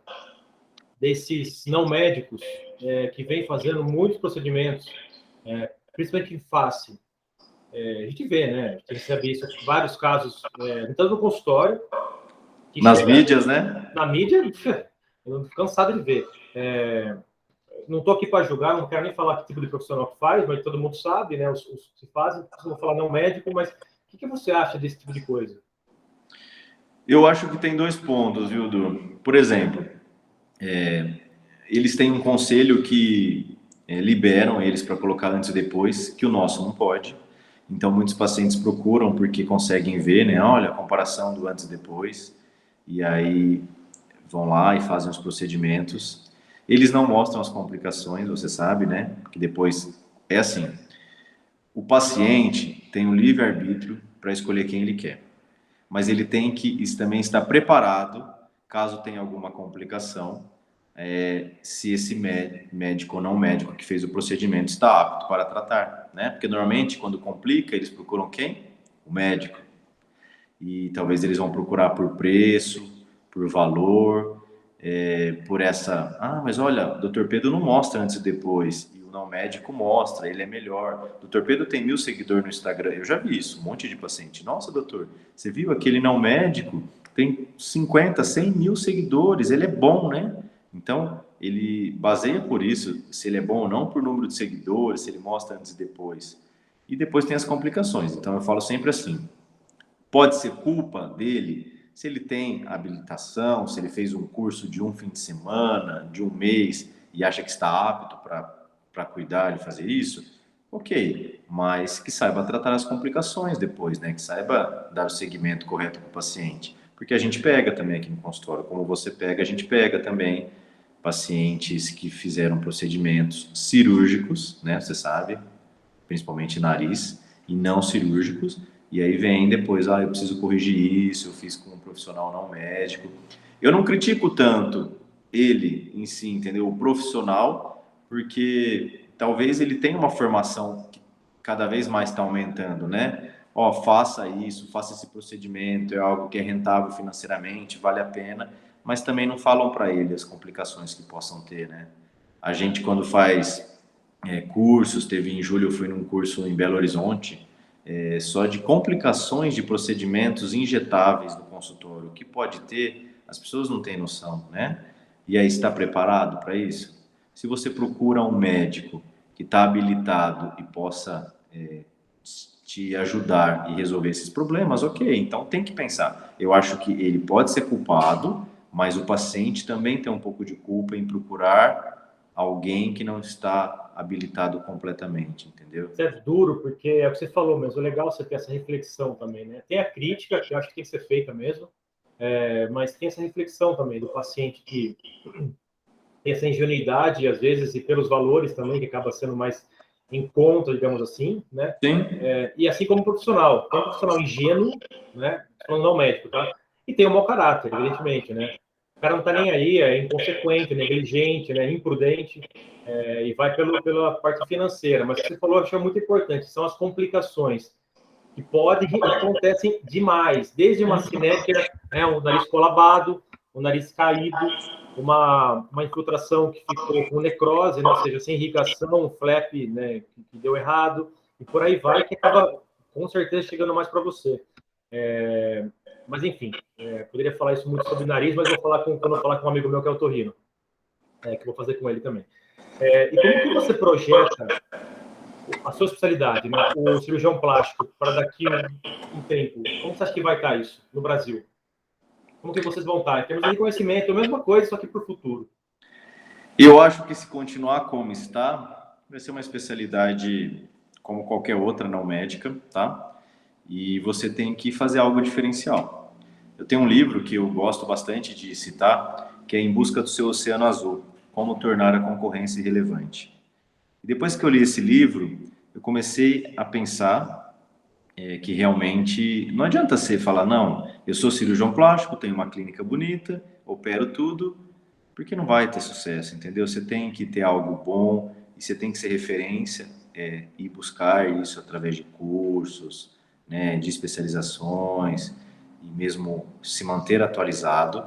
desses não médicos que vêm fazendo muitos procedimentos, principalmente em face? A gente vê, né? A gente recebe isso, vários casos, tanto no consultório, que Nas chega mídias, né? na mídia, eu não fico cansado de ver. Não estou aqui para julgar, não quero nem falar que tipo de profissional que faz, mas todo mundo sabe, né? Os que fazem, vou falar não médico, mas o que você acha desse tipo de coisa? Eu acho que tem 2 pontos, viu, Du? Por exemplo, eles têm um conselho que liberam eles para colocar antes e depois, que o nosso não pode. Então, muitos pacientes procuram porque conseguem ver, né? Olha, a comparação do antes e depois. E aí vão lá e fazem os procedimentos. Eles não mostram as complicações, você sabe, né? Que depois é assim, o paciente tem um livre-arbítrio para escolher quem ele quer, mas ele tem que também estar preparado caso tenha alguma complicação, se esse médico ou não médico que fez o procedimento está apto para tratar, né? Porque normalmente quando complica eles procuram quem? O médico. E talvez eles vão procurar por preço, por valor, por essa... Ah, mas olha, o Dr. Pedro não mostra antes e depois, e o não médico mostra, ele é melhor. O Dr. Pedro tem 1.000 seguidores no Instagram, eu já vi isso, um monte de paciente. Nossa, doutor, você viu aquele não médico? Tem 50, 100 mil seguidores, ele é bom, né? Então, ele baseia por isso, se ele é bom ou não, por número de seguidores, se ele mostra antes e depois. E depois tem as complicações. Então, eu falo sempre assim, pode ser culpa dele se ele tem habilitação, se ele fez um curso de um fim de semana, de um mês e acha que está apto para cuidar e fazer isso. Ok, mas que saiba tratar as complicações depois, né? Que saiba dar o segmento correto para o paciente. Porque a gente pega também aqui no consultório, como você pega, a gente pega também pacientes que fizeram procedimentos cirúrgicos, né? Você sabe, principalmente nariz, e não cirúrgicos, e aí vem depois, eu preciso corrigir isso, eu fiz com um profissional não médico. Eu não critico tanto ele em si, entendeu? O profissional, porque talvez ele tenha uma formação que cada vez mais está aumentando, né? Ó, faça isso, faça esse procedimento, é algo que é rentável financeiramente, vale a pena, mas também não falam para ele as complicações que possam ter, né? A gente, quando faz cursos, teve em julho, eu fui num curso em Belo Horizonte, só de complicações de procedimentos injetáveis do consultório, o que pode ter, as pessoas não têm noção, né? E aí, está preparado para isso? Se você procura um médico que está habilitado e possa te ajudar e resolver esses problemas, ok, então tem que pensar. Eu acho que ele pode ser culpado, mas o paciente também tem um pouco de culpa em procurar alguém que não está habilitado completamente, entendeu? Isso é duro, porque é o que você falou mesmo, é legal você ter essa reflexão também, né? Tem a crítica, que eu acho que tem que ser feita mesmo, mas tem essa reflexão também do paciente que tem essa ingenuidade, às vezes, e pelos valores também, que acaba sendo mais em conta, digamos assim, né? Sim. E assim como profissional. Tem um profissional ingênuo, né? Falando não médico, tá? E tem um mau caráter, evidentemente, né? O cara não tá nem aí, é inconsequente, negligente, né? Imprudente, e vai pela parte financeira. Mas o que você falou, eu acho muito importante, são as complicações que podem e acontecem demais, desde uma cinética, né, um nariz colabado, um nariz caído, uma infiltração que ficou com necrose, né, ou seja, sem irrigação, um flap, né, que deu errado, e por aí vai, que acaba com certeza chegando mais para você. Mas enfim, poderia falar isso muito sobre nariz, mas vou falar quando eu falar com um amigo meu que é otorrino, que eu vou fazer com ele também. E como que você projeta a sua especialidade, né? O cirurgião plástico, para daqui um tempo, como você acha que vai estar isso no Brasil? Como que vocês vão estar? Em termos de reconhecimento, a mesma coisa, só que para o futuro. Eu acho que se continuar como está, vai ser uma especialidade como qualquer outra, não médica, tá? E você tem que fazer algo diferencial. Eu tenho um livro que eu gosto bastante de citar, que é Em Busca do Seu Oceano Azul, Como Tornar a Concorrência Irrelevante. E depois que eu li esse livro, eu comecei a pensar que realmente não adianta você falar, não, eu sou cirurgião plástico, tenho uma clínica bonita, opero tudo, porque não vai ter sucesso, entendeu? Você tem que ter algo bom e você tem que ser referência e buscar isso através de cursos, né, de especializações e mesmo se manter atualizado,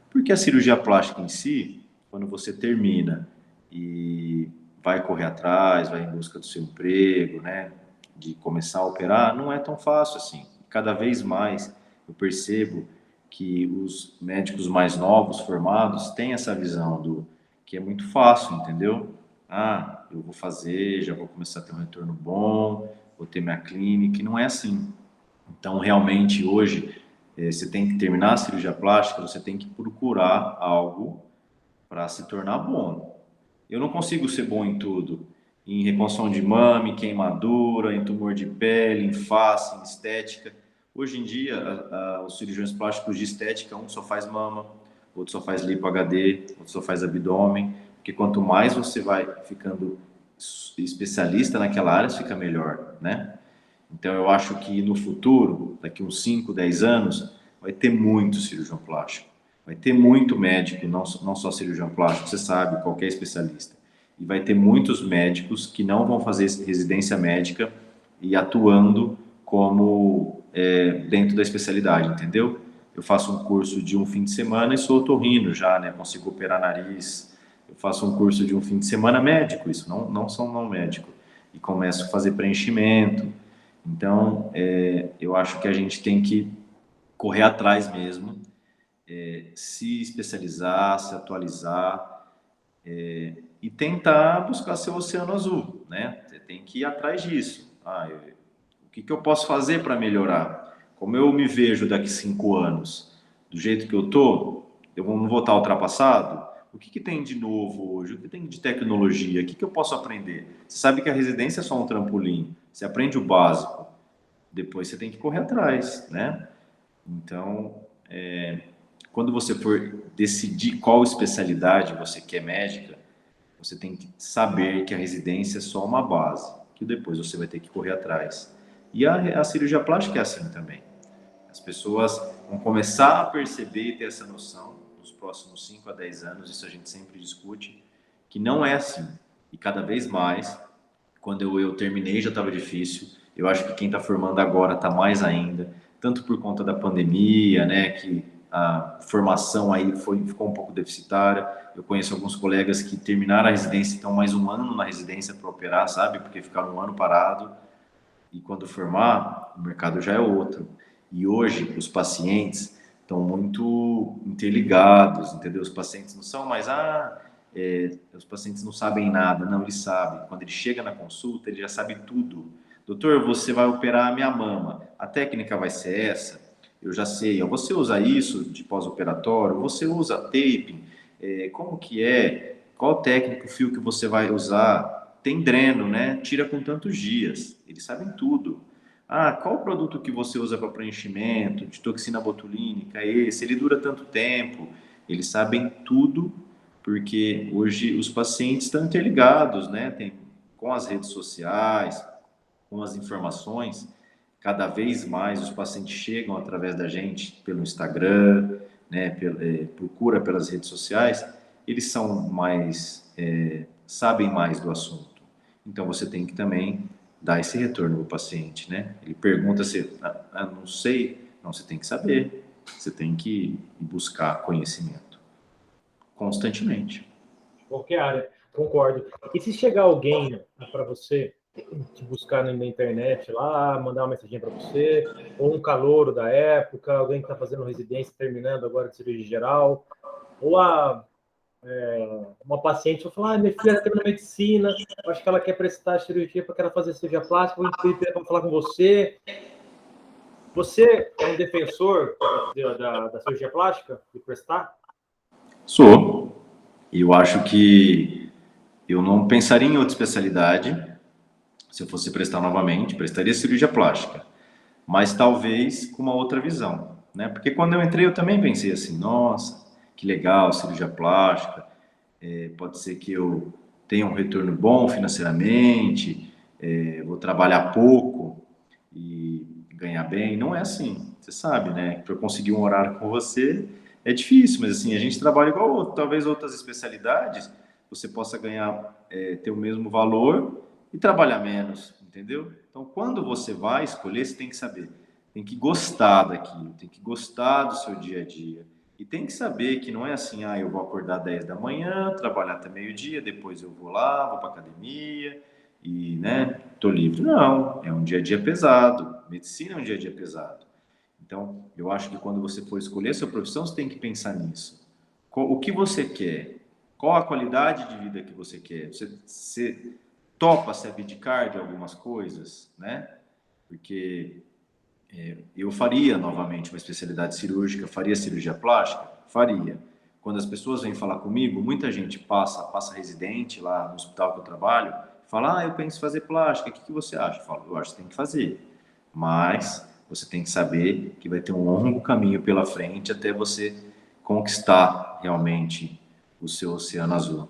porque a cirurgia plástica em si, quando você termina e vai correr atrás, vai em busca do seu emprego, né, de começar a operar, não é tão fácil assim. Cada vez mais eu percebo que os médicos mais novos, formados, têm essa visão do que é muito fácil, entendeu? Ah, eu vou fazer, já vou começar a ter um retorno bom, vou ter minha clínica, e não é assim. Então, realmente, hoje, você tem que terminar a cirurgia plástica, você tem que procurar algo para se tornar bom. Eu não consigo ser bom em tudo. Em reconstrução de mama, em queimadura, em tumor de pele, em face, em estética. Hoje em dia, os cirurgiões plásticos de estética, um só faz mama, outro só faz lipo HD, outro só faz abdômen, porque quanto mais você vai ficando especialista naquela área, fica melhor, né? Então, eu acho que no futuro, daqui uns 5, 10 anos, vai ter muito cirurgião plástico. Vai ter muito médico, não só cirurgião plástico, você sabe, qualquer especialista. E vai ter muitos médicos que não vão fazer residência médica e atuando como dentro da especialidade, entendeu? Eu faço um curso de um fim de semana e sou otorrino já, né? Consigo operar nariz. Eu faço um curso de um fim de semana médico, isso não são não médico. E começo a fazer preenchimento. Então, eu acho que a gente tem que correr atrás mesmo, se especializar, se atualizar e tentar buscar seu oceano azul, né? Você tem que ir atrás disso. O que eu posso fazer para melhorar? Como eu me vejo daqui 5 anos, do jeito que eu tô, eu não vou estar ultrapassado? O que tem de novo hoje? O que tem de tecnologia? O que eu posso aprender? Você sabe que a residência é só um trampolim. Você aprende o básico. Depois você tem que correr atrás, né? Então, quando você for decidir qual especialidade você quer médica, você tem que saber que a residência é só uma base, que depois você vai ter que correr atrás. E a cirurgia plástica é assim também. As pessoas vão começar a perceber e ter essa noção nos próximos 5 a 10 anos, isso a gente sempre discute, que não é assim. E cada vez mais, quando eu terminei já estava difícil, eu acho que quem está formando agora está mais ainda, tanto por conta da pandemia, né, que a formação aí ficou um pouco deficitária. Eu conheço alguns colegas que terminaram a residência, estão mais um ano na residência para operar, sabe, porque ficaram um ano parado, e quando formar, o mercado já é outro. E hoje, os pacientes estão muito interligados, entendeu? Os pacientes não são mais, os pacientes não sabem nada. Não, eles sabem. Quando ele chega na consulta, ele já sabe tudo. Doutor, você vai operar a minha mama. A técnica vai ser essa? Eu já sei. Você usa isso de pós-operatório? Você usa taping? Como que é? Qual técnica, o fio que você vai usar? Tem dreno, né? Tira com tantos dias. Eles sabem tudo. Qual produto que você usa para preenchimento, de toxina botulínica? Esse, ele dura tanto tempo. Eles sabem tudo, porque hoje os pacientes estão interligados, né? Com as redes sociais, com as informações, cada vez mais os pacientes chegam através da gente pelo Instagram, né? Procura pelas redes sociais, eles são mais, sabem mais do assunto. Então você tem que também dar esse retorno ao paciente, né? Ele pergunta se, não sei, não, você tem que saber, você tem que buscar conhecimento constantemente. Qualquer área, concordo. E se chegar alguém para você, te buscar na internet lá, mandar uma mensagem para você, ou um calouro da época, alguém que está fazendo residência, terminando agora de cirurgia geral, ou uma paciente vai falar, minha filha está terminando medicina, acho que ela quer prestar cirurgia porque ela fazer cirurgia plástica, vou pedir para falar com você. Você é um defensor da cirurgia plástica, de prestar? Sou. E eu acho que eu não pensaria em outra especialidade se eu fosse prestar novamente, prestaria cirurgia plástica, mas talvez com uma outra visão, né? Porque quando eu entrei eu também pensei assim, nossa, que legal, cirurgia plástica, pode ser que eu tenha um retorno bom financeiramente, vou trabalhar pouco e ganhar bem. Não é assim, você sabe, né? Para eu conseguir um horário com você é difícil, mas assim, a gente trabalha igual outro. Talvez outras especialidades você possa ganhar, ter o mesmo valor e trabalhar menos, entendeu? Então, quando você vai escolher, você tem que saber, tem que gostar daquilo, tem que gostar do seu dia a dia. E tem que saber que não é assim, eu vou acordar 10 da manhã, trabalhar até meio-dia, depois eu vou lá, vou para academia e, né, tô livre. Não, é um dia a dia pesado. Medicina é um dia a dia pesado. Então, eu acho que quando você for escolher a sua profissão, você tem que pensar nisso. O que você quer? Qual a qualidade de vida que você quer? Você topa se abdicar de algumas coisas, né? Porque eu faria novamente uma especialidade cirúrgica, faria cirurgia plástica? Faria. Quando as pessoas vêm falar comigo, muita gente passa residente lá no hospital que eu trabalho, fala, eu penso em fazer plástica, o que você acha? Eu falo, eu acho que tem que fazer. Mas você tem que saber que vai ter um longo caminho pela frente até você conquistar realmente o seu oceano azul.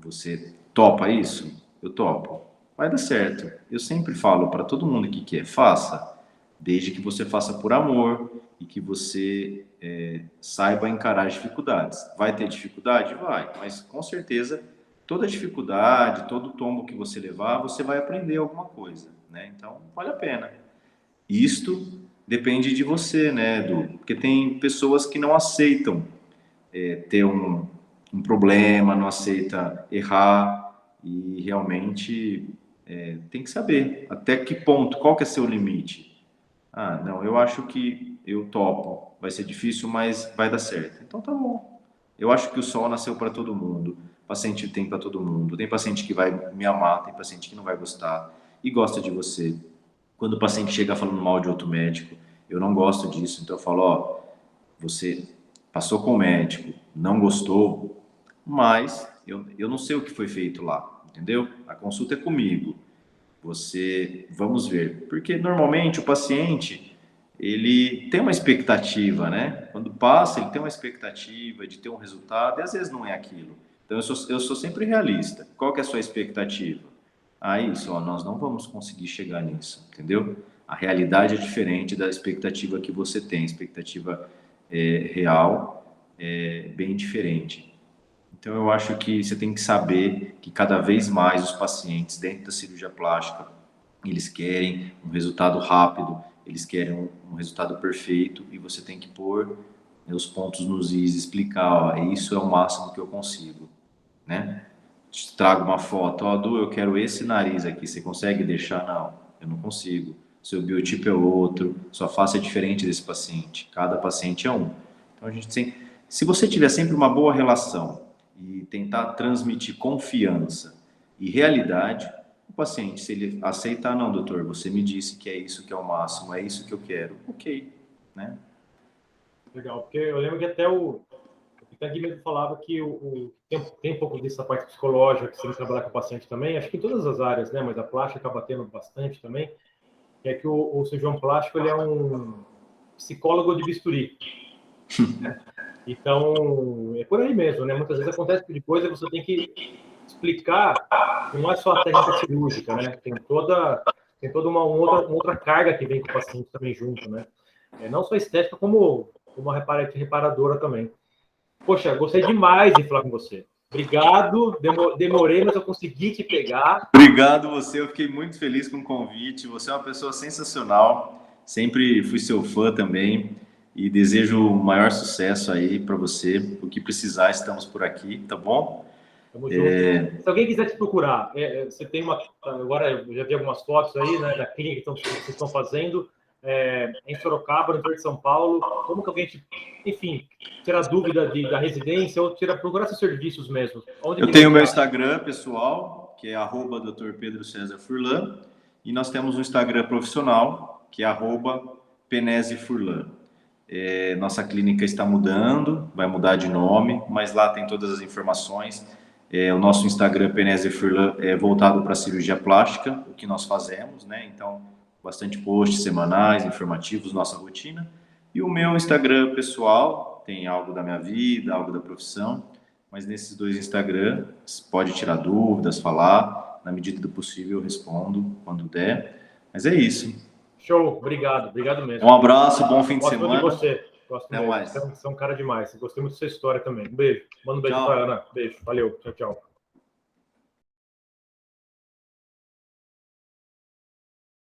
Você topa isso? Eu topo. Vai dar certo. Eu sempre falo para todo mundo que quer, faça, desde que você faça por amor e que você saiba encarar as dificuldades. Vai ter dificuldade? Vai, mas com certeza toda dificuldade, todo tombo que você levar, você vai aprender alguma coisa, né? Então, vale a pena. Isto depende de você, né, Edu? Porque tem pessoas que não aceitam ter um problema, não aceita errar e realmente tem que saber até que ponto, qual que é seu limite. Ah, não, eu acho que eu topo, vai ser difícil, mas vai dar certo. Então tá bom. Eu acho que o sol nasceu para todo mundo, paciente tem para todo mundo. Tem paciente que vai me amar, tem paciente que não vai gostar e gosta de você. Quando o paciente chega falando mal de outro médico, eu não gosto disso, então eu falo, ó, você passou com o médico, não gostou, mas eu não sei o que foi feito lá, entendeu? A consulta é comigo. Vamos ver. Porque normalmente o paciente, ele tem uma expectativa, né? Quando passa, ele tem uma expectativa de ter um resultado e às vezes não é aquilo. Então eu sou sempre realista. Qual que é a sua expectativa? Ah, isso, ó, nós não vamos conseguir chegar nisso, entendeu? A realidade é diferente da expectativa que você tem. A expectativa real é bem diferente. Então, eu acho que você tem que saber que cada vez mais os pacientes dentro da cirurgia plástica, eles querem um resultado rápido, eles querem um resultado perfeito e você tem que pôr os pontos nos is, explicar, ó, isso é o máximo que eu consigo, né? Te trago uma foto, ó, Du, eu quero esse nariz aqui, você consegue deixar? Não, eu não consigo. Seu biotipo é outro, sua face é diferente desse paciente, cada paciente é um. Então, a gente tem, se você tiver sempre uma boa relação e tentar transmitir confiança e realidade, o paciente, se ele aceitar, não, doutor, você me disse que é isso que é o máximo, é isso que eu quero, ok, né? Legal, porque eu lembro que até o Gui mesmo falava que tem um pouco dessa parte psicológica, que você tem que trabalhar com o paciente também, acho que em todas as áreas, né? Mas a plástica acaba tendo bastante também, que é que o cirurgião plástico, ele é um psicólogo de bisturi, né? Então, é por aí mesmo, né? Muitas vezes acontece que depois você tem que explicar que não é só a técnica cirúrgica, né? Tem toda uma outra carga que vem com o paciente também junto, né? Não só estética, como uma reparadora também. Poxa, gostei demais de falar com você. Obrigado, demorei, mas eu consegui te pegar. Obrigado você, eu fiquei muito feliz com o convite. Você é uma pessoa sensacional, sempre fui seu fã também e desejo o maior sucesso aí para você. O que precisar, estamos por aqui, tá bom? Tamo junto. Se alguém quiser te procurar, você tem uma. Agora eu já vi algumas fotos aí, né, da clínica que vocês estão fazendo. Em Sorocaba, no interior de São Paulo. Como que alguém, enfim, tira dúvida da residência ou procurar seus serviços mesmo? Eu tenho o meu Instagram pessoal, que é @Dr. Pedro César Furlan, e nós temos um Instagram profissional, que é @Penese Furlan. Nossa clínica está mudando, vai mudar de nome, mas lá tem todas as informações. O nosso Instagram, Penese Furlan, é voltado para a cirurgia plástica, o que nós fazemos, né? Então, bastante posts semanais, informativos, nossa rotina. E o meu Instagram pessoal tem algo da minha vida, algo da profissão, mas nesses dois Instagram, pode tirar dúvidas, falar, na medida do possível eu respondo quando der. Mas é isso. Show, obrigado mesmo. Um abraço, bom fim de semana. Gosto de você. Gosto Até mesmo. mais. Você é um cara demais. Gostei muito da sua história também. Um beijo. Manda um beijo para Ana. Beijo. Valeu. Tchau, tchau.